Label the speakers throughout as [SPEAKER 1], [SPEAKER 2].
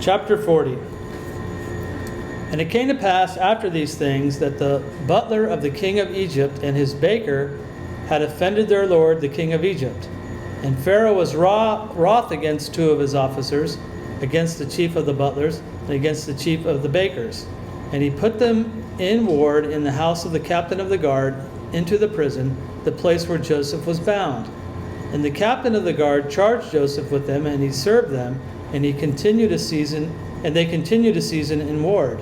[SPEAKER 1] Chapter 40. And it came to pass after these things that the butler of the king of Egypt and his baker had offended their lord the king of Egypt. And Pharaoh was wroth against two of his officers, against the chief of the butlers, and against the chief of the bakers. And he put them in ward in the house of the captain of the guard, into the prison, the place where Joseph was bound. And the captain of the guard charged Joseph with them, and he served them, and they continued a season in ward.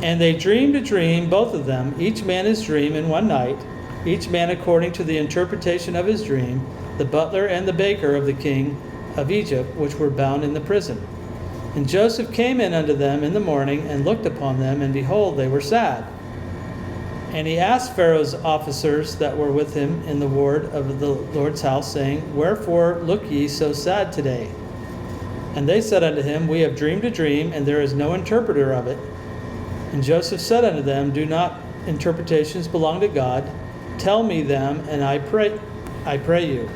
[SPEAKER 1] And they dreamed a dream, both of them, each man his dream in one night, each man according to the interpretation of his dream, the butler and the baker of the king of Egypt, which were bound in the prison. And Joseph came in unto them in the morning, and looked upon them, and behold, they were sad. And he asked Pharaoh's officers that were with him in the ward of the Lord's house, saying, Wherefore look ye so sad today? And they said unto him, We have dreamed a dream, and there is no interpreter of it. And Joseph said unto them, Do not interpretations belong to God? Tell me them, and I pray you.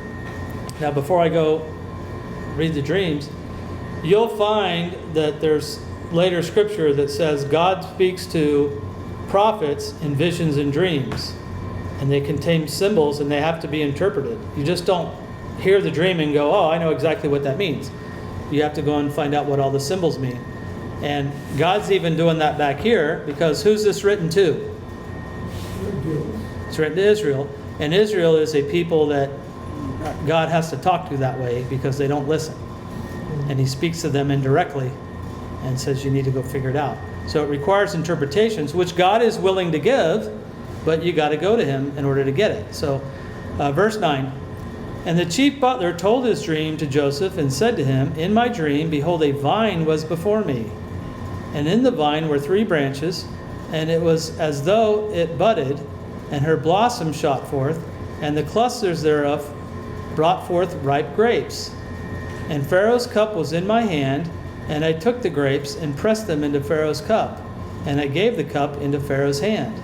[SPEAKER 1] Now, before I go read the dreams, you'll find that there's later scripture that says God speaks to prophets in visions and dreams, and they contain symbols, and they have to be interpreted. You just don't hear the dream and go, oh, I know exactly what that means. You have to go and find out what all the symbols mean. And God's even doing that back here, because who's this written to? It's written to Israel. And Israel is a people that God has to talk to that way because they don't listen. And he speaks to them indirectly and says you need to go figure it out. So it requires interpretations, which God is willing to give, but you got to go to him in order to get it. So verse 9. And the chief butler told his dream to Joseph and said to him, In my dream, behold, a vine was before me. And in the vine were 3 branches, and it was as though it budded, and her blossom shot forth, and the clusters thereof brought forth ripe grapes. And Pharaoh's cup was in my hand, and I took the grapes and pressed them into Pharaoh's cup, and I gave the cup into Pharaoh's hand.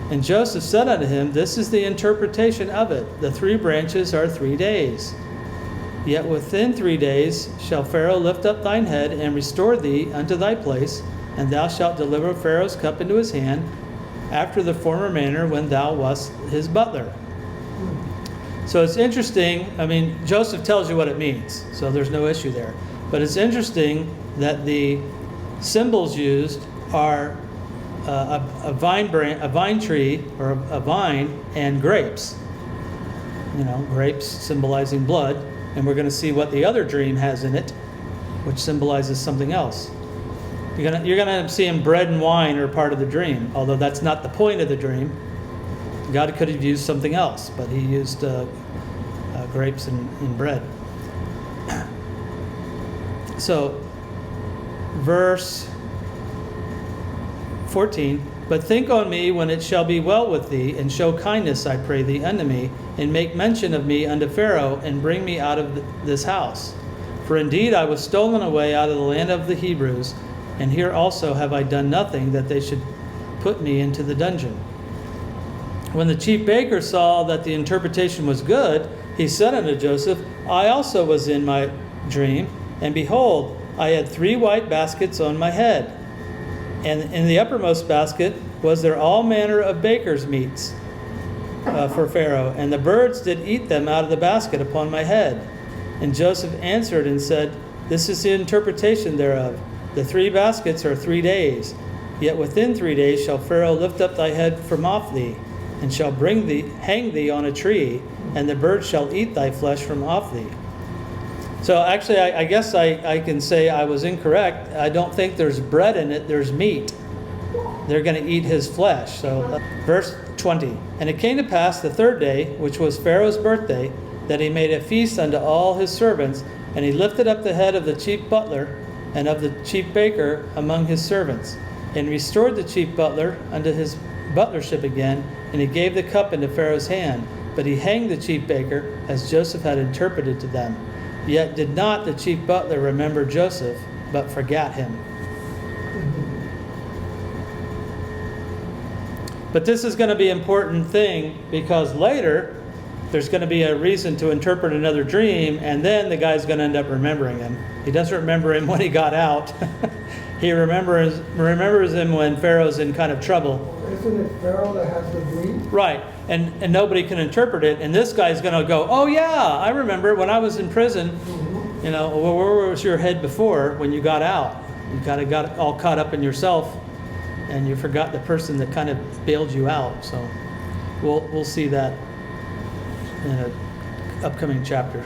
[SPEAKER 1] And Joseph said unto him, This is the interpretation of it. The 3 branches are 3 days. Yet within 3 days shall Pharaoh lift up thine head and restore thee unto thy place, and thou shalt deliver Pharaoh's cup into his hand, after the former manner when thou wast his butler. So it's interesting. I mean, Joseph tells you what it means, so there's no issue there. But it's interesting that the symbols used are a vine tree, or a vine, and grapes. You know, grapes symbolizing blood. And we're going to see what the other dream has in it, which symbolizes something else. You're going to end up seeing bread and wine are part of the dream, although that's not the point of the dream. God could have used something else, but he used grapes and bread. So, verse 14, But think on me when it shall be well with thee, and show kindness, I pray thee, unto me, and make mention of me unto Pharaoh, and bring me out of this house. For indeed I was stolen away out of the land of the Hebrews, and here also have I done nothing that they should put me into the dungeon. When the chief baker saw that the interpretation was good, he said unto Joseph, I also was in my dream, and behold, I had 3 white baskets on my head. And in the uppermost basket was there all manner of baker's meats for Pharaoh, and the birds did eat them out of the basket upon my head. And Joseph answered and said, This is the interpretation thereof. The 3 baskets are 3 days. Yet within 3 days shall Pharaoh lift up thy head from off thee, and shall hang thee on a tree, and the birds shall eat thy flesh from off thee. So actually, I guess I can say I was incorrect. I don't think there's bread in it, there's meat. They're going to eat his flesh. So verse 20, And it came to pass the 3rd day, which was Pharaoh's birthday, that he made a feast unto all his servants, and he lifted up the head of the chief butler and of the chief baker among his servants, and restored the chief butler unto his butlership again, and he gave the cup into Pharaoh's hand. But he hanged the chief baker, as Joseph had interpreted to them. Yet did not the chief butler remember Joseph, but forgat him. But this is going to be an important thing, because later there's going to be a reason to interpret another dream, and then the guy's going to end up remembering him. He doesn't remember him when he got out. He remembers him when Pharaoh's in kind of trouble.
[SPEAKER 2] Isn't it Pharaoh that has the dream?
[SPEAKER 1] Right, and nobody can interpret it, and this guy's going to go, oh yeah, I remember when I was in prison. You know, well, where was your head before when you got out? You kind of got all caught up in yourself, and you forgot the person that kind of bailed you out. So we'll see that in an upcoming chapter.